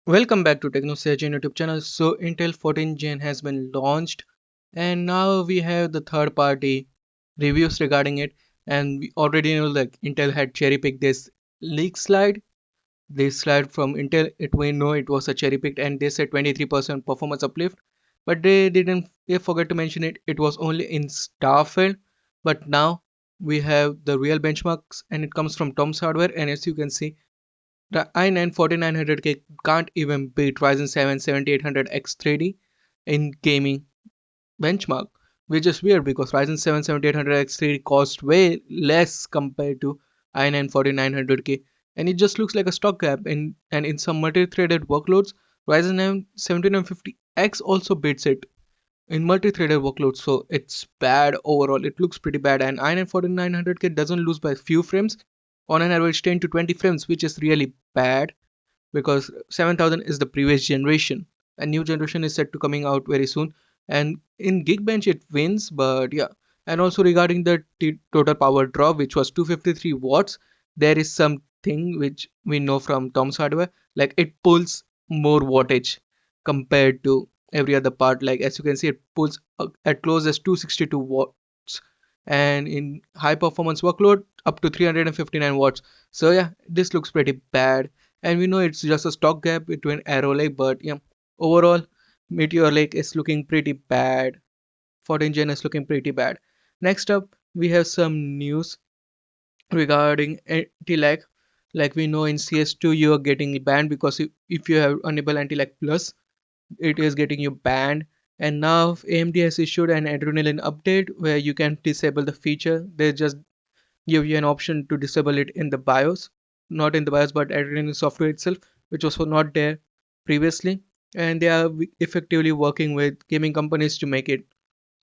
Welcome back to TechnoSage YouTube channel. So Intel 14 Gen has been launched and now we have the third party reviews regarding it, and we already know that Intel had cherry picked this leak slide. This slide from Intel, we know it was a cherry picked and they said 23% performance uplift, but they forgot to mention it was only in Starfield. But now we have the real benchmarks and it comes from Tom's Hardware, and as you can see the i9 4900K can't even beat Ryzen 7 7800X 3D in gaming benchmark, which is weird because Ryzen 7 7800X 3D cost way less compared to i9 4900K, and it just looks like a stock gap. And in some multi-threaded workloads, Ryzen 9 7950X also beats it in multi-threaded workloads, so it's bad overall. It looks pretty bad, and i9 4900K doesn't lose by few frames, on an average 10 to 20 frames, which is really bad because 7000 is the previous generation. A new generation is set to coming out very soon, and in Geekbench it wins. But yeah, and also regarding the total power drop, which was 253 watts, there is something which we know from Tom's Hardware, like it pulls more wattage compared to every other part. Like as you can see, it pulls at close as 262 watts, and in high performance workload up to 359 watts. So yeah, this looks pretty bad, and we know it's just a stock gap between Arrow Lake, but yeah, overall Meteor Lake is looking pretty bad. 14 Gen is looking pretty bad. Next up, we have some news regarding anti-lag. Like we know in CS2 you are getting banned because if you have enable anti-lag plus, it is getting you banned. And now AMD has issued an adrenaline update where you can disable the feature. They just give you an option to disable it in the BIOS, not in the BIOS but adrenaline software itself, which was not there previously. And they are effectively working with gaming companies to make it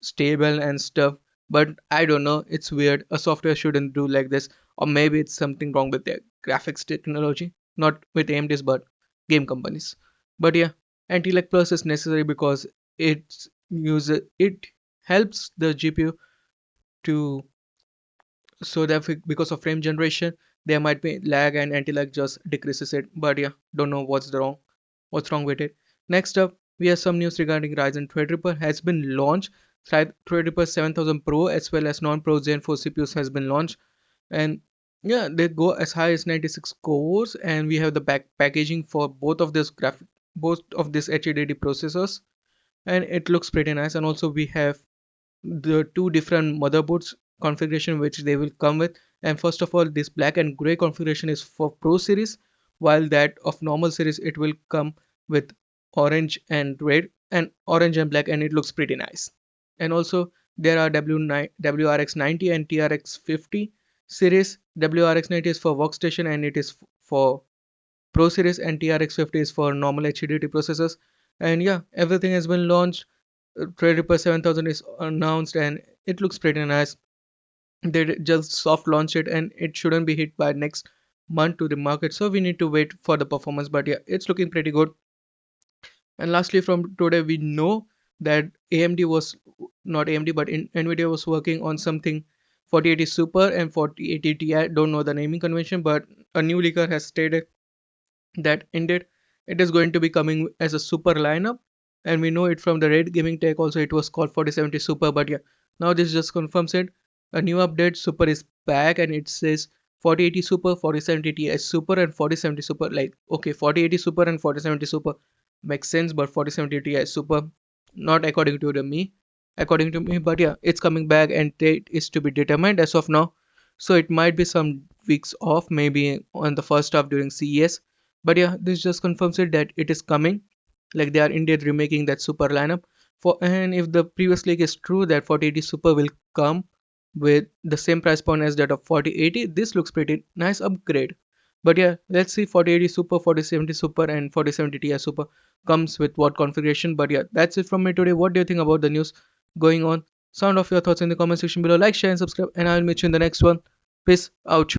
stable and stuff. But I don't know, it's weird. A software shouldn't do like this, or maybe it's something wrong with their graphics technology, not with AMD's but game companies. But yeah, anti-lag plus is necessary because it helps the GPU to, so that because of frame generation there might be lag, and anti-lag just decreases it. But yeah, don't know what's wrong with it. Next up, we have some news regarding Ryzen Threadripper has been launched. Threadripper 7000 Pro as well as non-Pro Zen 4 CPUs has been launched, and yeah, they go as high as 96 cores, and we have the back packaging for both of these HDD processors, and it looks pretty nice. And also we have the two different motherboards configuration which they will come with. And first of all, this black and gray configuration is for Pro series, while that of normal series it will come with orange and red and orange and black, and it looks pretty nice. And also there are WRX 90 and TRX 50 series. WRX 90 is for workstation and it is for Pro series, and TRX 50 is for normal HDD processors. And yeah, everything has been launched. Threadripper 7000 is announced and it looks pretty nice. They just soft launch it and it shouldn't be hit by next month to the market, so we need to wait for the performance. But yeah, it's looking pretty good. And lastly, from today we know that AMD was not AMD but Nvidia was working on something 4080 Super and 4080 Ti. Don't know the naming convention, but a new leaker has stated that indeed it is going to be coming as a super lineup. And we know it from the Red Gaming Tech also, it was called 4070 Super. But yeah, now this just confirms it. A new update, Super is back, and it says 4080 Super, 4070 Ti Super, and 4070 Super. Like, okay, 4080 Super and 4070 Super makes sense, but 4070 Ti Super, not according to me. But yeah, it's coming back and date is to be determined as of now. So it might be some weeks off, maybe on the first half during CES. But yeah, this just confirms it that it is coming. Like they are indeed remaking that Super lineup. And if the previous leak is true that 4080 Super will come with the same price point as that of 4080, this looks pretty nice upgrade. But yeah, let's see 4080 Super, 4070 Super, and 4070 Ti Super comes with what configuration. But yeah, that's it from me today. What do you think about the news going on? Sound off your thoughts in the comment section below. Like, share, and subscribe, and I'll meet you in the next one. Peace out.